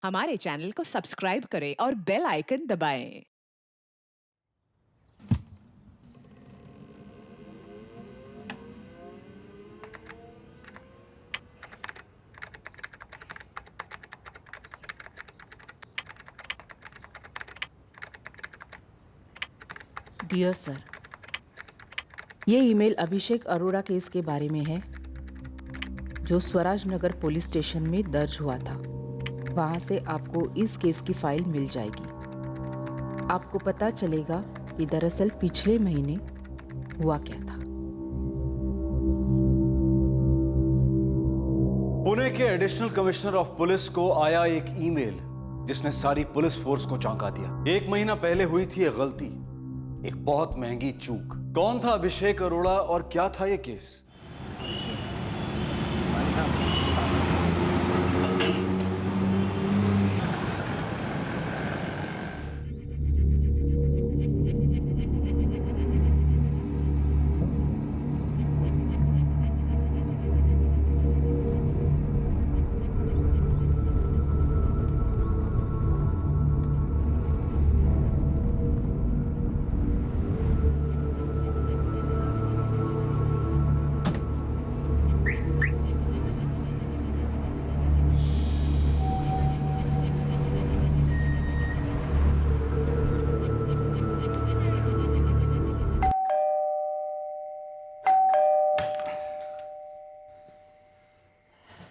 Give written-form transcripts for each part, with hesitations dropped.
हमारे चैनल को सब्सक्राइब करें और बेल आइकन दबाएं। डियर सर, ये ईमेल अभिषेक अरोड़ा केस के बारे में है जो स्वराज नगर पुलिस स्टेशन में दर्ज हुआ था। वहां से आपको इस केस की फाइल मिल जाएगी। आपको पता चलेगा कि दरअसल पिछले महीने हुआ क्या था। पुणे के एडिशनल कमिश्नर ऑफ पुलिस को आया एक ईमेल जिसने सारी पुलिस फोर्स को चौंका दिया। 1 महीना पहले हुई थी एक गलती, एक बहुत महंगी चूक। कौन था अभिषेक अरोड़ा और क्या था ये केस?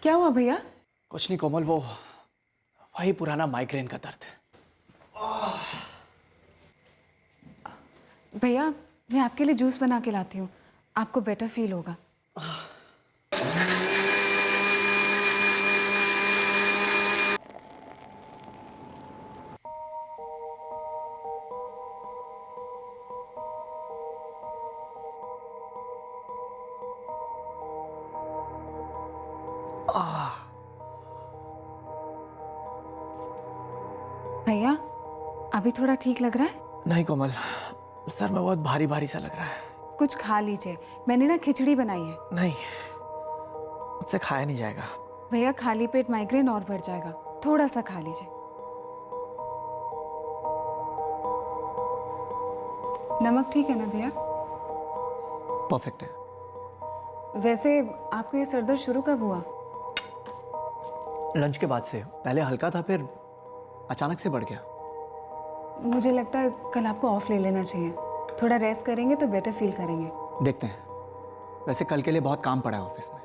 क्या हुआ भैया? कुछ नहीं कोमल, वो वही पुराना माइग्रेन का दर्द। भैया मैं आपके लिए जूस बना के लाती हूँ, आपको बेटर फील होगा। भैया अभी थोड़ा ठीक लग रहा है? नहीं कोमल, सर में बहुत भारी भारी सा लग रहा है। कुछ खा लीजिए, मैंने ना खिचड़ी बनाई है। नहीं, मुझसे खाया नहीं जाएगा। भैया खाली पेट माइग्रेन और बढ़ जाएगा, थोड़ा सा खा लीजिए। नमक ठीक है ना भैया? परफेक्ट है। वैसे आपको ये सरदर्द शुरू कब हुआ? लंच के बाद से। पहले हल्का था, फिर अचानक से बढ़ गया। मुझे लगता है कल आपको ऑफ ले लेना चाहिए। थोड़ा रेस्ट करेंगे तो बेटर फील करेंगे। देखते हैं। वैसे कल के लिए बहुत काम पड़ा है ऑफिस में।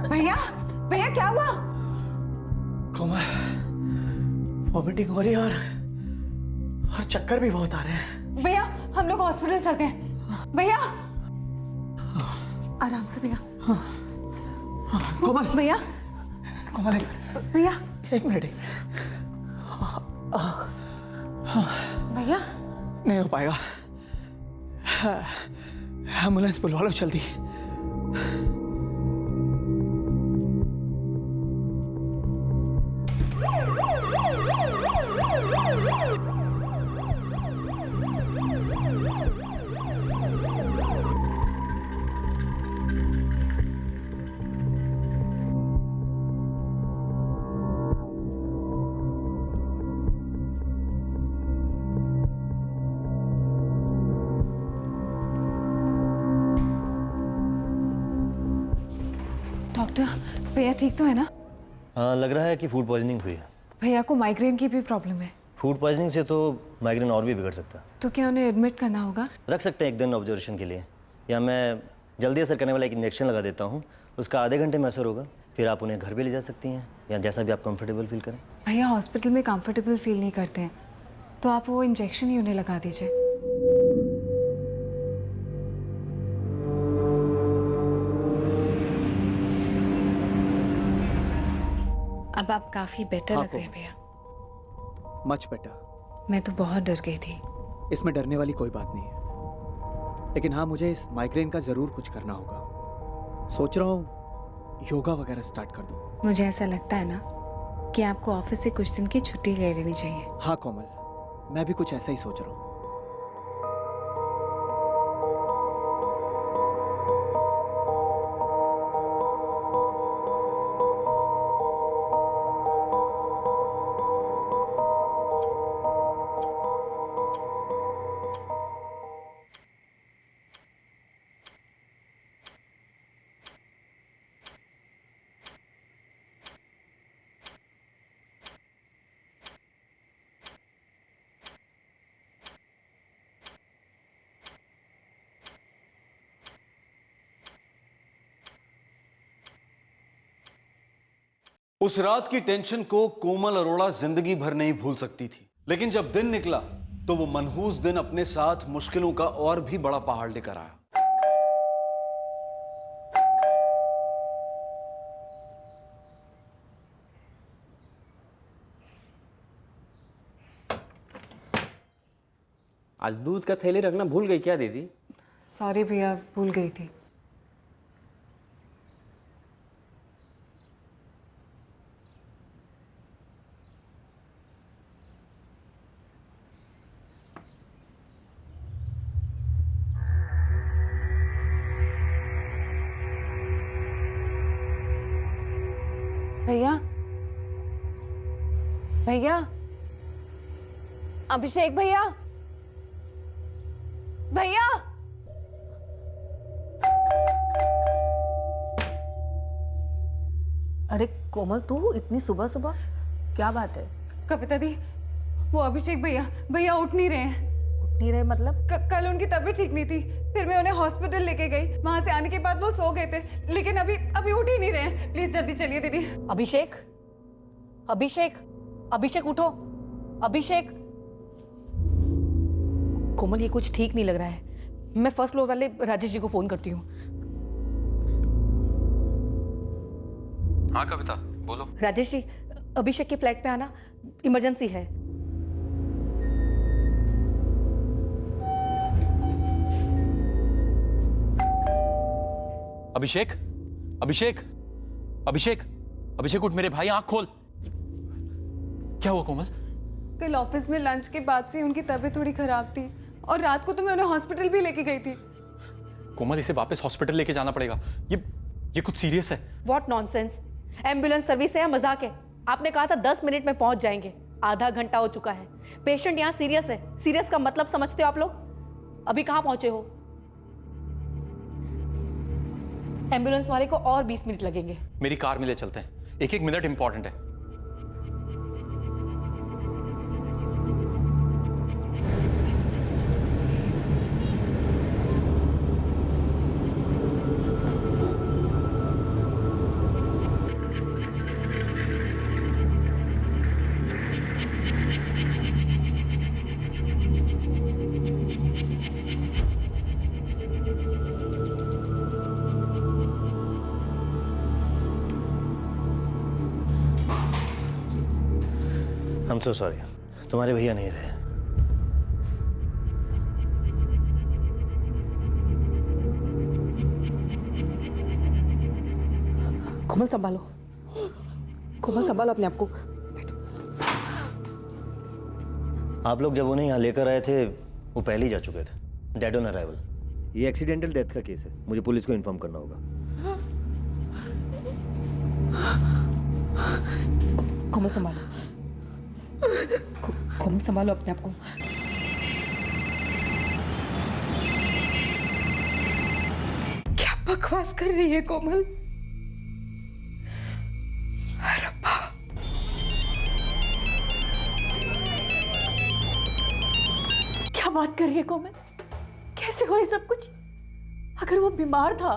भैया भैया क्या हुआ? कोमल, वॉमिटिंग हो रही है और चक्कर भी बहुत आ रहे हैं। भैया हम लोग हॉस्पिटल चलते हैं। भैया आराम से भैया। कोमल, भैया कोमल, भैया एक मिनट। भैया नहीं हो पाएगा। एम्बुलेंस बुलवा लो जल्दी। डॉक्टर, भैया ठीक तो है ना? हाँ, लग रहा है कि फूड पॉइजनिंग हुई है। भैया को माइग्रेन की भी प्रॉब्लम है। फूड पॉइजनिंग से तो माइग्रेन और भी बिगड़ सकता है। तो क्या उन्हें एडमिट करना होगा? रख सकते हैं एक दिन ऑब्जर्वेशन के लिए, या मैं जल्दी असर करने वाला एक इंजेक्शन लगा देता हूँ, उसका आधे घंटे में असर होगा, फिर आप उन्हें घर भी ले जा सकती हैं या जैसा भी आप कंफर्टेबल फील करें। भैया हॉस्पिटल में कंफर्टेबल फील नहीं करते हैं, तो आप वो इंजेक्शन ही उन्हें लगा दीजिए। अब आप काफी बेटर लग रहे हैं भैया। Much better. मैं तो बहुत डर गई थी। इसमें डरने वाली कोई बात नहीं है, लेकिन हाँ मुझे इस माइग्रेन का जरूर कुछ करना होगा। सोच रहा हूँ योगा वगैरह स्टार्ट कर दूँ। मुझे ऐसा लगता है ना कि आपको ऑफिस से कुछ दिन की छुट्टी ले लेनी चाहिए। हाँ कोमल, मैं भी कुछ ऐसा ही सोच रहा हूँ। उस रात की टेंशन को कोमल अरोड़ा जिंदगी भर नहीं भूल सकती थी, लेकिन जब दिन निकला तो वो मनहूस दिन अपने साथ मुश्किलों का और भी बड़ा पहाड़ लेकर आया। आज दूध का थैली रखना भूल गई क्या दीदी? सॉरी भैया, भूल गई थी। भैया, भैया, अभिषेक भैया, भैया, अरे कोमल, तू इतनी सुबह सुबह, क्या बात है? कविता दी, वो अभिषेक भैया भैया उठ नहीं रहे हैं। उठ नहीं रहे मतलब? कल उनकी तबीयत ठीक नहीं थी, फिर मैं उन्हें हॉस्पिटल लेके गई। वहां से आने के बाद वो सो गए थे, लेकिन अभी उठ ही नहीं रहे हैं। प्लीज जल्दी चलिए दीदी। अभिषेक, अभिषेक, अभिषेक उठो, अभिषेक। कोमल, ये कुछ ठीक नहीं लग रहा है। मैं फर्स्ट फ्लोर वाले राजेश जी को फोन करती हूँ। हाँ कविता, बोलो। राजेश जी, अभिषेक के फ्लैट पे आना, इमरजेंसी है। अभिषेक, अभिषेक, अभिषेक, अभिषेक उठ मेरे भाई, आंख खोल। क्या हुआ कोमल? कल ऑफिस में लंच के बाद से उनकी तबीयत थोड़ी खराब थी, और रात को तो मैं उन्हें हॉस्पिटल भी लेके गई थी। कोमल, इसे वापस हॉस्पिटल लेके जाना पड़ेगा। ये कुछ सीरियस है। What nonsense. एम्बुलेंस सर्विस है या मजाक है? आपने कहा था 10 मिनट में पहुंच जाएंगे, आधा घंटा हो चुका है। पेशेंट यहाँ सीरियस है। सीरियस का मतलब समझते हो आप लोग? अभी कहाँ पहुंचे हो? एम्बुलेंस वाले को और 20 मिनट लगेंगे। मेरी कार में ले चलते हैं, एक मिनट इंपॉर्टेंट है। I'm so sorry, तुम्हारे भैया नहीं रहे। कोमल संभालो, कोमल संभालो अपने आप को। आप लोग जब उन्हें यहाँ लेकर आए थे वो पहले ही जा चुके थे, डेड ऑन अराइवल। ये एक्सीडेंटल डेथ का केस है, मुझे पुलिस को इन्फॉर्म करना होगा। कोमल संभालो, कोमल संभालो अपने आप को। क्या बकवास कर रही है कोमल? बात कर रही है कोमल? कैसे हुआ ये सब कुछ? अगर वो बीमार था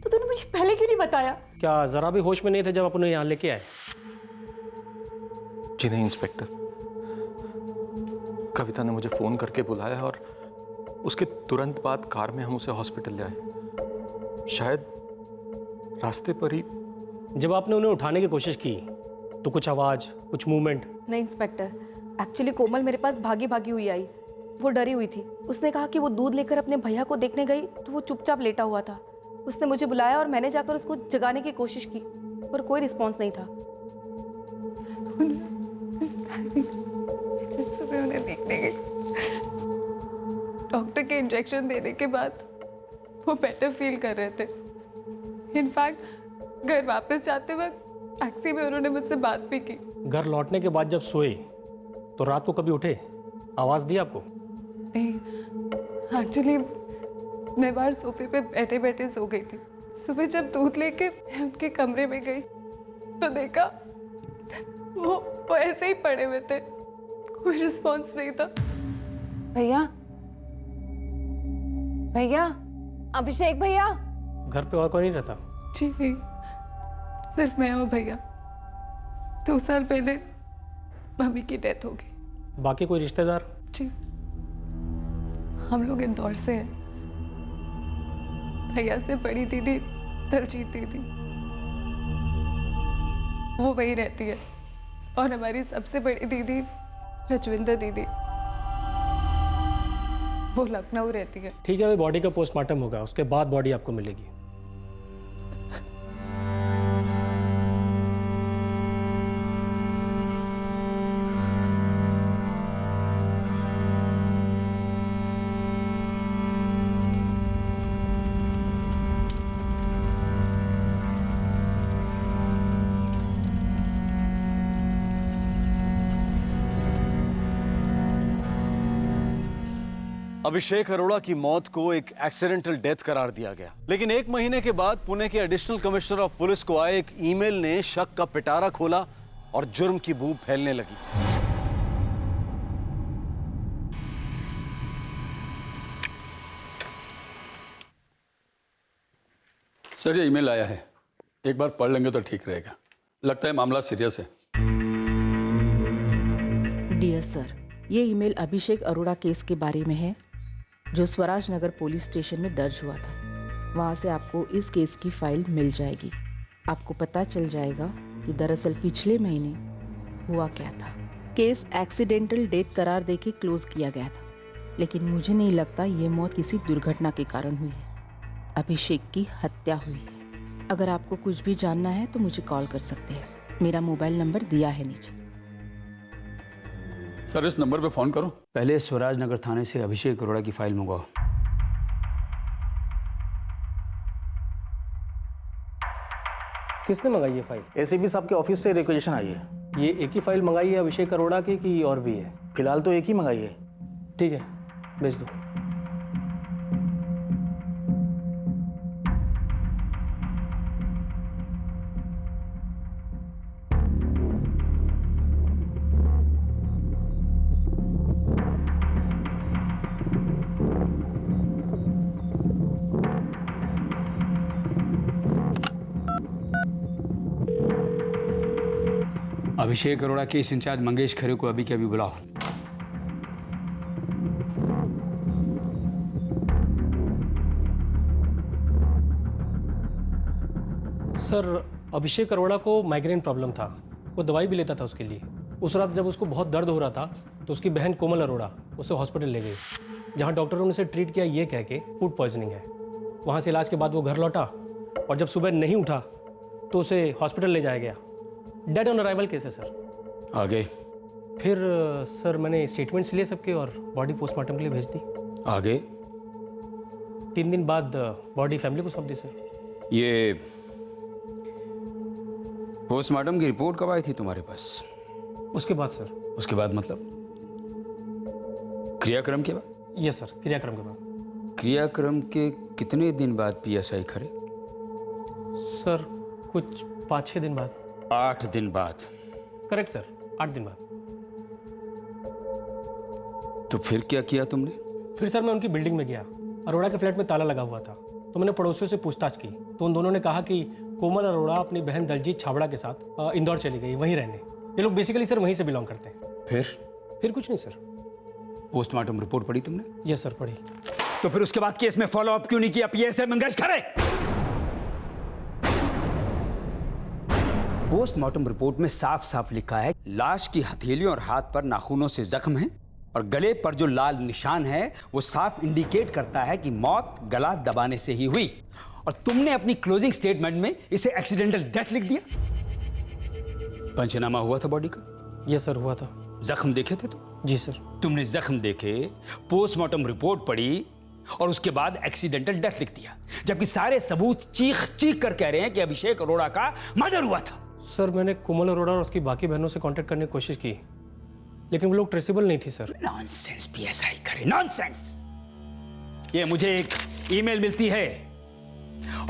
तो तूने मुझे पहले क्यों नहीं बताया? क्या जरा भी होश में नहीं थे जब आप उन्हें यहाँ लेके आए? जी नहीं इंस्पेक्टर, कविता ने मुझे फोन करके बुलाया और उसके तुरंत बाद कार में हम उसे हॉस्पिटल ले आए। शायद रास्ते पर ही जब आपने उन्हें उठाने की कोशिश की तो कुछ आवाज, कुछ मूवमेंट? नहीं इंस्पेक्टर, एक्चुअली कोमल मेरे पास भागी भागी हुई आई। वो डरी हुई थी। उसने कहा कि वो दूध लेकर अपने भैया को देखने गई तो वो चुपचाप लेटा हुआ था। उसने मुझे बुलाया और मैंने जाकर उसको जगाने की कोशिश की, पर कोई रिस्पॉन्स नहीं था। जब सुबह उन्हें देखने गई, डॉक्टर के इंजेक्शन देने के बाद वो बेटर फील कर रहे थे। इनफैक्ट घर वापस जाते वक्त टैक्सी में उन्होंने मुझसे बात भी की। घर लौटने के बाद जब सोए तो रात को कभी उठे? आवाज दी आपको? नहीं, एक्चुअली मैं बाहर सोफे पे बैठे बैठे सो गई थी। सुबह जब दूध लेके मैं उनके कमरे में गई तो देखा वो ऐसे ही पड़े हुए थे, कोई रिस्पॉन्स नहीं था। भैया, भैया, अभिषेक भैया। घर पे और कोई नहीं रहता? जी नहीं, सिर्फ मैं और भैया। 2 साल पहले मम्मी की डेथ हो गई। बाकी कोई रिश्तेदार? जी, हम लोग इंदौर से हैं। भैया से बड़ी दीदी दलजीत दीदी, वो वही रहती है, और हमारी सबसे बड़ी दीदी रजविंदर दीदी, वो लखनऊ रहती है। ठीक है, अभी बॉडी का पोस्टमार्टम होगा, उसके बाद बॉडी आपको मिलेगी। अभिषेक अरोड़ा की मौत को एक एक्सीडेंटल डेथ करार दिया गया, लेकिन 1 महीने के बाद पुणे के एडिशनल कमिश्नर ऑफ पुलिस को आए एक ईमेल ने शक का पिटारा खोला और जुर्म की बू फैलने लगी। सर, ये ईमेल आया है, एक बार पढ़ लेंगे तो ठीक रहेगा। लगता है मामला सीरियस है। डियर सर, ये ईमेल अभिषेक अरोड़ा केस के बारे में है जो स्वराज नगर पुलिस स्टेशन में दर्ज हुआ था। वहाँ से आपको इस केस की फाइल मिल जाएगी। आपको पता चल जाएगा कि दरअसल पिछले महीने हुआ क्या था। केस एक्सीडेंटल डेथ करार देके क्लोज किया गया था, लेकिन मुझे नहीं लगता ये मौत किसी दुर्घटना के कारण हुई है। अभिषेक की हत्या हुई है। अगर आपको कुछ भी जानना है तो मुझे कॉल कर सकते हैं। मेरा मोबाइल नंबर दिया है नीचे। सर, इस नंबर पे फोन करो। पहले स्वराज नगर थाने से अभिषेक अरोड़ा की फाइल मंगवाओ। किसने मंगाई ये फाइल? एसीपी साहब के ऑफिस से रिक्वेजिशन आई है। ये एक ही फाइल मंगाई है अभिषेक अरोड़ा की कि और भी है? फिलहाल तो एक ही मंगाई है। ठीक है, भेज दो। अभिषेक अरोड़ा केस इंचार्ज मंगेश खरे को अभी के अभी बुलाओ। सर, अभिषेक अरोड़ा को माइग्रेन प्रॉब्लम था, वो दवाई भी लेता था उसके लिए। उस रात जब उसको बहुत दर्द हो रहा था तो उसकी बहन कोमल अरोड़ा उसे हॉस्पिटल ले गई, जहां डॉक्टरों ने उसे ट्रीट किया ये कह के फूड पॉइजनिंग है। वहां से इलाज के बाद वो घर लौटा और जब सुबह नहीं उठा तो उसे हॉस्पिटल ले जाया गया। डेड ऑन अराइवल केस है सर। आगे? फिर सर मैंने स्टेटमेंट्स लिए सबके और बॉडी पोस्टमार्टम के लिए भेज दी। आगे? 3 दिन बाद बॉडी फैमिली को सौंप दी सर। ये पोस्टमार्टम की रिपोर्ट कब आई थी तुम्हारे पास? उसके बाद सर। उसके बाद मतलब क्रियाक्रम के बाद? यस सर, क्रियाक्रम के बाद। क्रियाक्रम के कितने दिन बाद पीएसआई खरे? सर कुछ 5-6 दिन बाद। 8 दिन बाद? करेक्ट सर, 8 दिन बाद। तो फिर क्या किया तुमने? फिर सर मैं उनकी बिल्डिंग में गया। अरोड़ा के फ्लैट में ताला लगा हुआ था, तो मैंने पड़ोसियों से पूछताछ की, तो उन दोनों ने कहा कि कोमल अरोड़ा अपनी बहन दलजीत छाबड़ा के साथ इंदौर चली गई, वहीं रहने। ये लोग बेसिकली सर वहीं से बिलोंग करते हैं। फिर कुछ नहीं सर। पोस्टमार्टम रिपोर्ट पढ़ी तुमने? यस सर, पढ़ी। तो फिर उसके बाद केस में फॉलो अप क्यों नहीं किया पीएसआई मंगेश खरे? पोस्टमार्टम रिपोर्ट में साफ साफ लिखा है लाश की हथेलियों और हाथ पर नाखूनों से जख्म है और गले पर जो लाल निशान है वो साफ इंडिकेट करता है कि मौत गला दबाने से ही हुई। और तुमने अपनी क्लोजिंग स्टेटमेंट में इसे एक्सीडेंटल डेथ लिख दिया। पंचनामा हुआ था बॉडी का? यस सर, हुआ था। जख्म देखे थे तुम? जी सर। तुमने जख्म देखे, पोस्टमार्टम रिपोर्ट पढ़ी और उसके बाद एक्सीडेंटल डेथ लिख दिया, जबकि सारे सबूत चीख चीख कर कह रहे हैं कि अभिषेक अरोड़ा का मर्डर हुआ था। सर मैंने कोमल अरोड़ा और उसकी बाकी बहनों से कांटेक्ट करने की कोशिश की, लेकिन वो लोग ट्रेसेबल नहीं थी सर। नॉनसेंस पीएसआई करे, नॉनसेंस। ये मुझे एक ईमेल मिलती है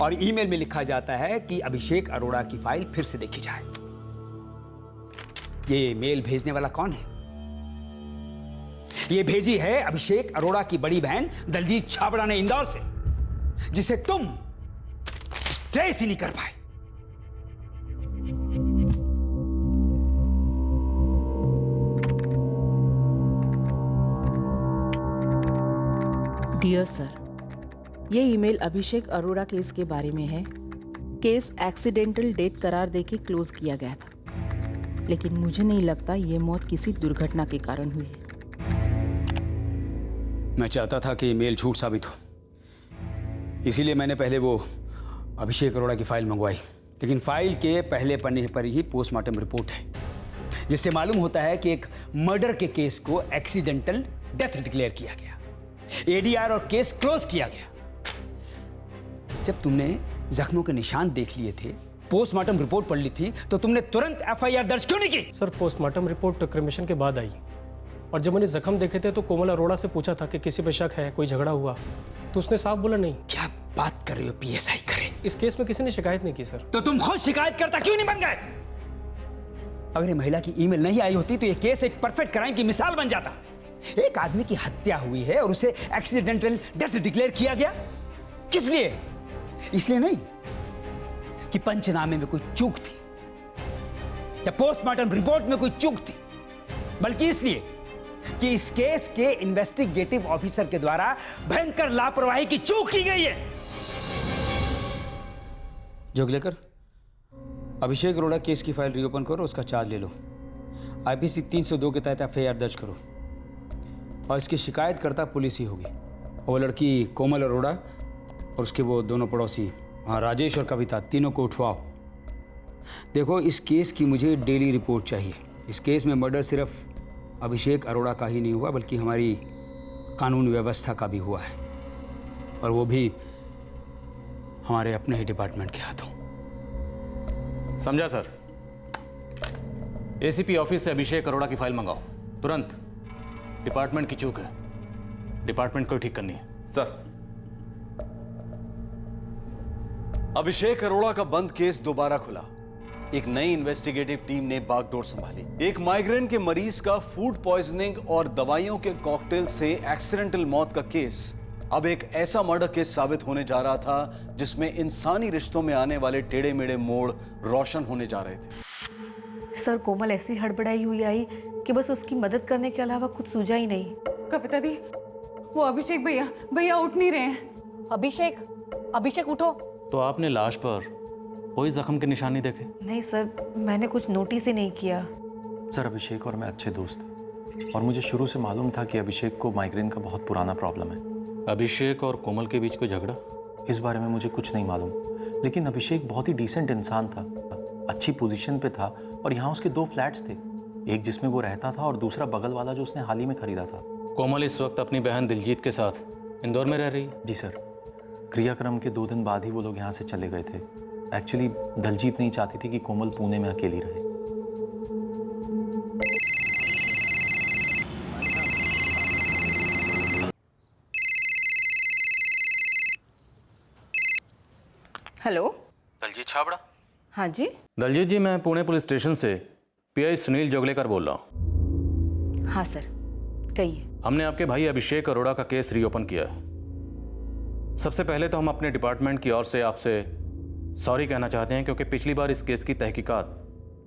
और ईमेल में लिखा जाता है कि अभिषेक अरोड़ा की फाइल फिर से देखी जाए। ये मेल भेजने वाला कौन है? ये भेजी है अभिषेक अरोड़ा की बड़ी बहन दलजीत छाबड़ा ने इंदौर से, जिसे तुम ट्रेस ही नहीं कर पाए। डियर सर, ये ईमेल अभिषेक अरोड़ा केस के बारे में है। केस एक्सीडेंटल डेथ करार देके क्लोज किया गया था, लेकिन मुझे नहीं लगता ये मौत किसी दुर्घटना के कारण हुई है। मैं चाहता था कि ईमेल झूठ साबित हो, इसीलिए मैंने पहले वो अभिषेक अरोड़ा की फाइल मंगवाई। लेकिन फाइल के पहले पन्ने पर ही पोस्टमार्टम रिपोर्ट है, जिससे मालूम होता है कि एक मर्डर के केस को एक्सीडेंटल डेथ डिक्लेयर किया गया, एडीआर और केस क्लोज किया गया। जब तुमने जख्मों के निशान देख लिए थे, पोस्टमार्टम रिपोर्ट पढ़ ली थी, तो तुमने तुरंत एफआईआर दर्ज क्यों नहीं की? सर पोस्टमार्टम रिपोर्ट क्रिमेशन के बाद आई, और जब मैंने जख्म देखे थे तो कोमल अरोड़ा से पूछा था कि किसी पे शक है, कोई झगड़ा हुआ, तो उसने साफ बोला नहीं। क्या बात कर रहे हो पीएसआई करे? इस केस में किसी ने शिकायत नहीं की सर। तो तुम खुद शिकायत करता क्यों नहीं बन गए? अगर ये महिला की ईमेल नहीं आई होती तो ये केस एक परफेक्ट क्राइम की मिसाल बन जाता। एक आदमी की हत्या हुई है और उसे एक्सीडेंटल डेथ डिक्लेयर किया गया। किस लिए? इसलिए नहीं कि पंचनामे में कोई चूक थी या पोस्टमार्टम रिपोर्ट में कोई चूक थी, बल्कि इसलिए कि इस केस के इन्वेस्टिगेटिव ऑफिसर के द्वारा भयंकर लापरवाही की चूक की गई है। जोगलेकर, अभिषेक अरोड़ा केस की फाइल रीओपन करो, उसका चार्ज ले लो। आईपीसी 302 के तहत एफआईआर दर्ज करो और इसकी शिकायतकर्ता पुलिस ही होगी। वो लड़की कोमल अरोड़ा और उसके वो दोनों पड़ोसी राजेश और कविता, तीनों को उठवाओ। देखो, इस केस की मुझे डेली रिपोर्ट चाहिए। इस केस में मर्डर सिर्फ अभिषेक अरोड़ा का ही नहीं हुआ, बल्कि हमारी कानून व्यवस्था का भी हुआ है, और वो भी हमारे अपने ही डिपार्टमेंट के हाथों। समझा सर। एसीपी ऑफिस से अभिषेक अरोड़ा की फाइल मंगाओ तुरंत। डिपार्टमेंट की चूक है, डिपार्टमेंट को ठीक करनी है। सर। अभिषेक अरोड़ा का बंद केस दोबारा खुला। एक नई इन्वेस्टिगेटिव टीम ने बागडोर संभाली। एक माइग्रेन के मरीज का फूड पॉइजनिंग और दवाइयों के कॉकटेल से एक्सीडेंटल मौत का केस अब एक ऐसा मर्डर केस साबित होने जा रहा था जिसमें इंसानी रिश्तों में आने वाले टेढ़े मेढ़े मोड़ रोशन होने जा रहे थे। सर कोमल ऐसी हड़बड़ाई हुई आई कि बस उसकी मदद करने के अलावा कुछ सूझा ही नहीं। कविता दी, वो अभिषेक भैया उठ नहीं रहे हैं। अभिषेक उठो। तो आपने लाश पर कोई जख्म के निशान नहीं देखे? नहीं सर, मैंने कुछ नोटिस ही नहीं किया। सर, अभिषेक और मैं अच्छे दोस्त हैं और मुझे शुरू से मालूम था कि अभिषेक को माइग्रेन का बहुत पुराना प्रॉब्लम है। अभिषेक और कोमल के बीच कोई झगड़ा? इस बारे में मुझे कुछ नहीं मालूम, लेकिन अभिषेक बहुत ही डिसेंट इंसान था, अच्छी पोजीशन पे था, और यहाँ उसके 2 फ्लैट्स थे, एक जिसमें वो रहता था और दूसरा बगल वाला जो उसने हाल ही में खरीदा था। कोमल इस वक्त अपनी बहन दिलजीत के साथ इंदौर में रह रही है? जी सर, क्रियाक्रम के 2 दिन बाद ही वो लोग यहाँ से चले गए थे। एक्चुअली दिलजीत नहीं चाहती थी कि कोमल पुणे में अकेली रहे। हेलो, दलजीत छाबड़ा? हाँ जी। दलजीत जी, मैं पुणे पुलिस स्टेशन से पीआई सुनील जोगलेकर बोल रहा हूँ। हाँ सर, कहिए। हमने आपके भाई अभिषेक अरोड़ा का केस रीओपन किया है। सबसे पहले तो हम अपने डिपार्टमेंट की ओर से आपसे सॉरी कहना चाहते हैं, क्योंकि पिछली बार इस केस की तहकीकात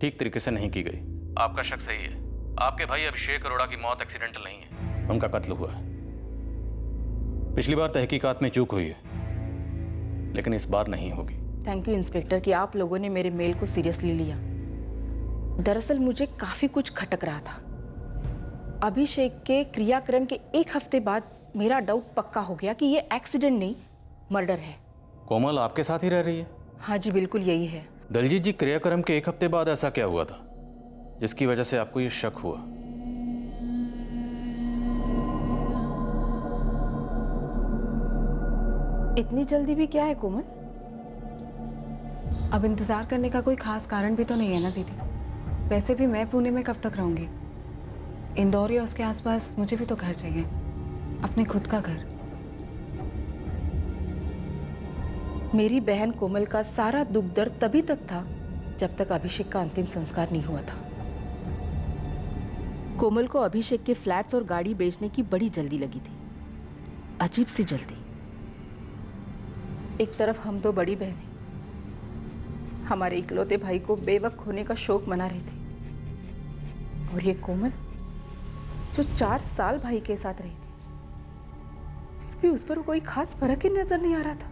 ठीक तरीके से नहीं की गई। आपका शक सही है, आपके भाई अभिषेक अरोड़ा की मौत एक्सीडेंटल नहीं है, उनका कत्ल हुआ है। पिछली बार तहकीकात में चूक हुई है, लेकिन इस बार नहीं होगी। थैंक यू इंस्पेक्टर कि आप लोगों ने मेरे मेल को सीरियसली लिया। दरअसल मुझे काफ़ी कुछ खटक रहा था। अभिषेक के क्रियाक्रम के एक हफ्ते बाद मेरा डाउट पक्का हो गया कि ये एक्सीडेंट नहीं, मर्डर है। कोमल आपके साथ ही रह रही है? हाँ जी, बिल्कुल यही है। दलजीत जी, क्रियाक्रम के एक हफ्ते बाद ऐसा क्या हुआ था जिसकी वजह से आपको ये शक हुआ? इतनी जल्दी भी क्या है कोमल? अब इंतज़ार करने का कोई खास कारण भी तो नहीं है ना दीदी। वैसे भी मैं पुणे में कब तक रहूँगी? इंदौर या उसके आसपास मुझे भी तो घर चाहिए, अपने खुद का घर। मेरी बहन कोमल का सारा दुख दर्द तभी तक था जब तक अभिषेक का अंतिम संस्कार नहीं हुआ था। कोमल को अभिषेक के फ्लैट्स और गाड़ी बेचने की बड़ी जल्दी लगी थी, अजीब सी जल्दी। एक तरफ हम दो बड़ी बहनें हमारे इकलौते भाई को बेवक्त होने का शौक मना रहे थे, और ये कोमल जो 4 साल भाई के साथ रही थी, फिर भी उस पर कोई खास फर्क ही नजर नहीं आ रहा था।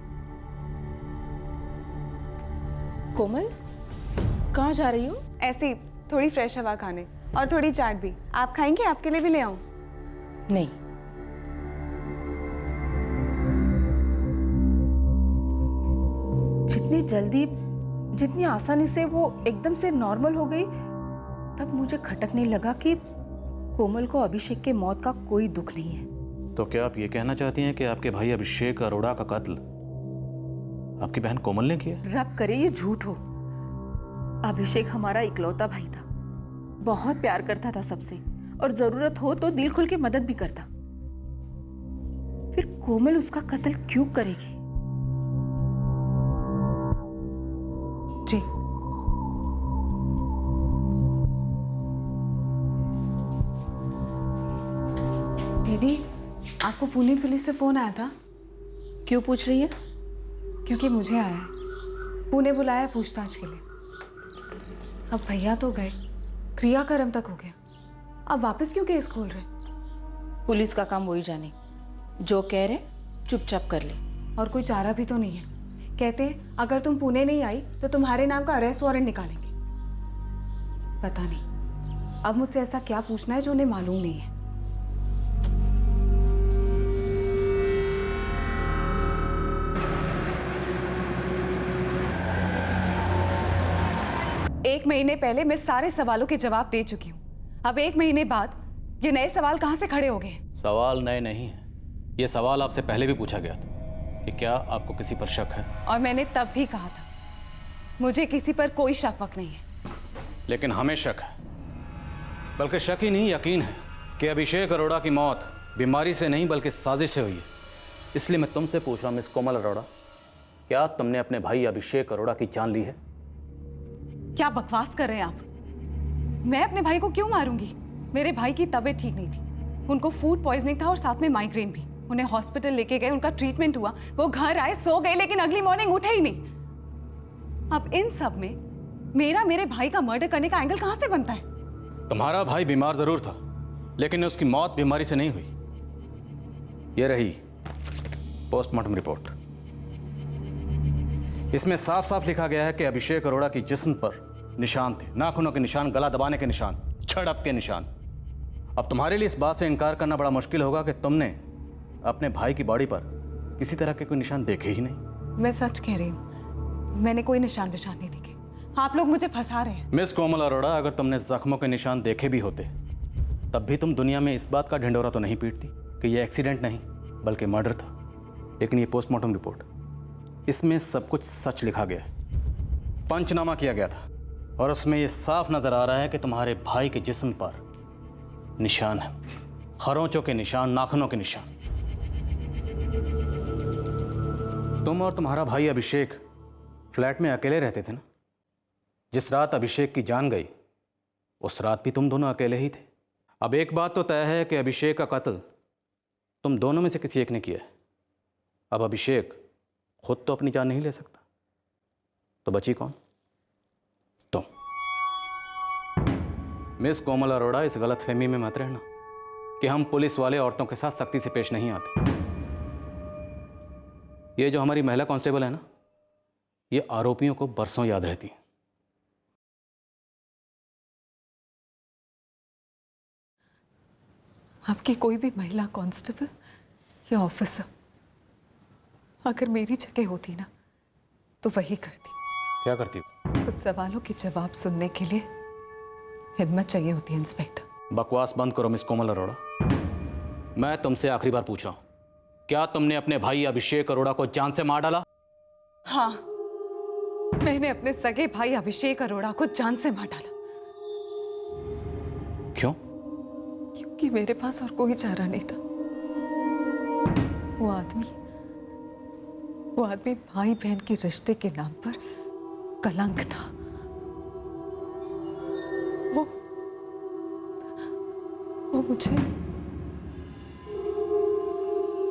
कोमल, कहाँ जा रही हो? ऐसे ही थोड़ी फ्रेश हवा खाने, और थोड़ी चाट भी। आप खाएंगे? आपके लिए भी ले आऊं? नहीं। जितनी जल्दी, जितनी आसानी से वो एकदम से नॉर्मल हो गई, तब मुझे खटकने लगा कि कोमल को अभिषेक के मौत का कोई दुख नहीं है। तो क्या आप ये कहना चाहती हैं कि आपके भाई अभिषेक अरोड़ा का कत्ल आपकी बहन कोमल ने किया? रब करे ये झूठ हो। अभिषेक हमारा इकलौता भाई था, बहुत प्यार करता था सबसे, और जरूरत हो तो दिल खुल के मदद भी करता। फिर कोमल उसका कत्ल क्यों करेगी? जी, दीदी, आपको पुणे पुलिस से फोन आया था? क्यों पूछ रही है? क्योंकि मुझे आया है, पुणे बुलाया पूछताछ के लिए। अब भैया तो गए, क्रियाक्रम तक हो गया, अब वापस क्यों केस खोल रहे? पुलिस का काम वही जाने, जो कह रहे चुपचाप कर ले। और कोई चारा भी तो नहीं है। कहते अगर तुम पुणे नहीं आई तो तुम्हारे नाम का अरेस्ट वारंट निकालेंगे। पता नहीं अब मुझसे ऐसा क्या पूछना है जो उन्हें मालूम नहीं है। एक महीने पहले मैं सारे सवालों के जवाब दे चुकी हूँ। अब 1 महीने बाद ये नए सवाल कहाँ से खड़े हो गए? सवाल नए नहीं है, ये सवाल आपसे पहले भी पूछा गया था कि क्या आपको किसी पर शक है, और मैंने तब भी कहा था मुझे किसी पर कोई शक वक नहीं है। लेकिन हमें शक है, बल्कि शक ही नहीं यकीन है कि अभिषेक अरोड़ा की मौत बीमारी से नहीं बल्कि साजिश से हुई है। इसलिए मैं तुमसे पूछ रहा हूँ मिस कोमल अरोड़ा, क्या तुमने अपने भाई अभिषेक अरोड़ा की जान ली है? क्या बकवास कर रहे हैं आप? मैं अपने भाई को क्यों मारूंगी? मेरे भाई की तबीयत ठीक नहीं थी, उनको फूड पॉइजनिंग था और साथ में माइग्रेन भी। उन्हें हॉस्पिटल लेके गए, उनका ट्रीटमेंट हुआ, वो घर आए, सो गए, लेकिन अगली मॉर्निंग उठे ही नहीं। अब इन सब में मेरा मेरे भाई का मर्डर करने का एंगल कहां से बनता है? तुम्हारा भाई बीमार जरूर था, लेकिन उसकी मौत बीमारी से नहीं हुई। यह रही पोस्टमार्टम रिपोर्ट। इसमें साफ साफ लिखा गया है कि अभिषेक अरोड़ा की जिस्म पर निशान थे, नाखूनों के निशान, गला दबाने के निशान, झड़प के निशान। अब तुम्हारे लिए इस बात से इनकार करना बड़ा मुश्किल होगा कि तुमने अपने भाई की बॉडी पर किसी तरह के कोई निशान देखे ही नहीं। मैं सच कह रही हूँ, मैंने कोई निशान नहीं देखे। आप लोग मुझे फंसा रहे हैं। मिस कोमल अरोड़ा, अगर तुमने जख्मों के निशान देखे भी होते तब भी तुम दुनिया में इस बात का ढिंढोरा तो नहीं पीटती कि यह एक्सीडेंट नहीं बल्कि मर्डर था। लेकिन ये पोस्टमार्टम रिपोर्ट, इसमें सब कुछ सच लिखा गया है, पंचनामा किया गया था, और उसमें यह साफ नजर आ रहा है कि तुम्हारे भाई के जिस्म पर निशान है, खरोंचों के निशान, नाखूनों के निशान। तुम और तुम्हारा भाई अभिषेक फ्लैट में अकेले रहते थे ना? जिस रात अभिषेक की जान गई उस रात भी तुम दोनों अकेले ही थे। अब एक बात तो तय है कि अभिषेक का कत्ल तुम दोनों में से किसी एक ने किया है। अब अभिषेक खुद तो अपनी जान नहीं ले सकता, तो बची कौन? तुम। मिस कोमल अरोड़ा, इस गलतफहमी में मत रहना कि हम पुलिस वाले औरतों के साथ सख्ती से पेश नहीं आते। ये जो हमारी महिला कांस्टेबल है ना, ये आरोपियों को बरसों याद रहती है। आपकी कोई भी महिला कांस्टेबल या ऑफिसर अगर मेरी जगह होती ना तो वही करती। क्या करती हो? कुछ सवालों के जवाब सुनने के लिए हिम्मत चाहिए होती है इंस्पेक्टर। बकवास बंद करो मिस कोमल अरोड़ा। मैं तुमसे आखिरी बार पूछ रहा हूं, क्या तुमने अपने भाई अभिषेक अरोड़ा को जान से मार डाला? हाँ, मैंने अपने सगे भाई अभिषेक अरोड़ा को जान से मार डाला। क्यों? क्योंकि मेरे पास और कोई चारा नहीं था। वो आदमी भाई बहन के रिश्ते के नाम पर कलंक था। वो मुझे।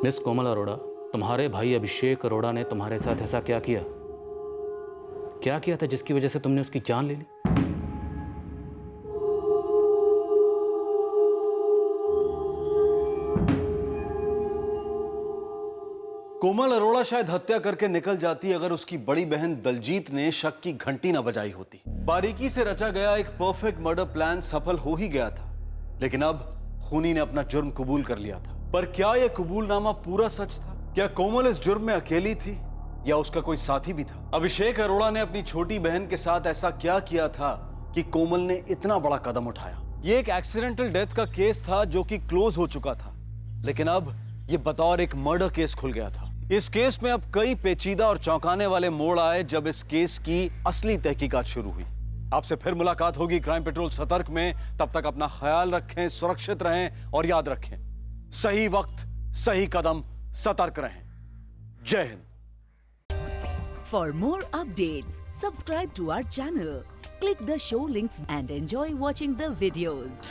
मिस कोमल अरोड़ा, तुम्हारे भाई अभिषेक अरोड़ा ने तुम्हारे साथ ऐसा क्या किया? क्या किया था जिसकी वजह से तुमने उसकी जान ले ली? कोमल अरोड़ा शायद हत्या करके निकल जाती अगर उसकी बड़ी बहन दलजीत ने शक की घंटी न बजाई होती। बारीकी से रचा गया एक परफेक्ट मर्डर प्लान सफल हो ही गया था, लेकिन अब खूनी ने अपना जुर्म कबूल कर लिया था। पर क्या यह कबूलनामा पूरा सच था? क्या कोमल इस जुर्म में अकेली थी या उसका कोई साथी भी था? अभिषेक अरोड़ा ने अपनी छोटी बहन के साथ ऐसा क्या किया था कि कोमल ने इतना बड़ा कदम उठाया? यह एक एक्सीडेंटल डेथ का केस था जो कि क्लोज हो चुका था, लेकिन अब यह बतौर एक मर्डर केस खुल गया था। इस केस में अब कई पेचीदा और चौंकाने वाले मोड़ आए जब इस केस की असली तहकीकात शुरू हुई। आपसे फिर मुलाकात होगी क्राइम पेट्रोल सतर्क में। तब तक अपना ख्याल रखें, सुरक्षित रहें और याद रखें, सही वक्त सही कदम, सतर्क रहें। जय Hind. For more updates, subscribe to our channel, click the show links and enjoy watching the videos.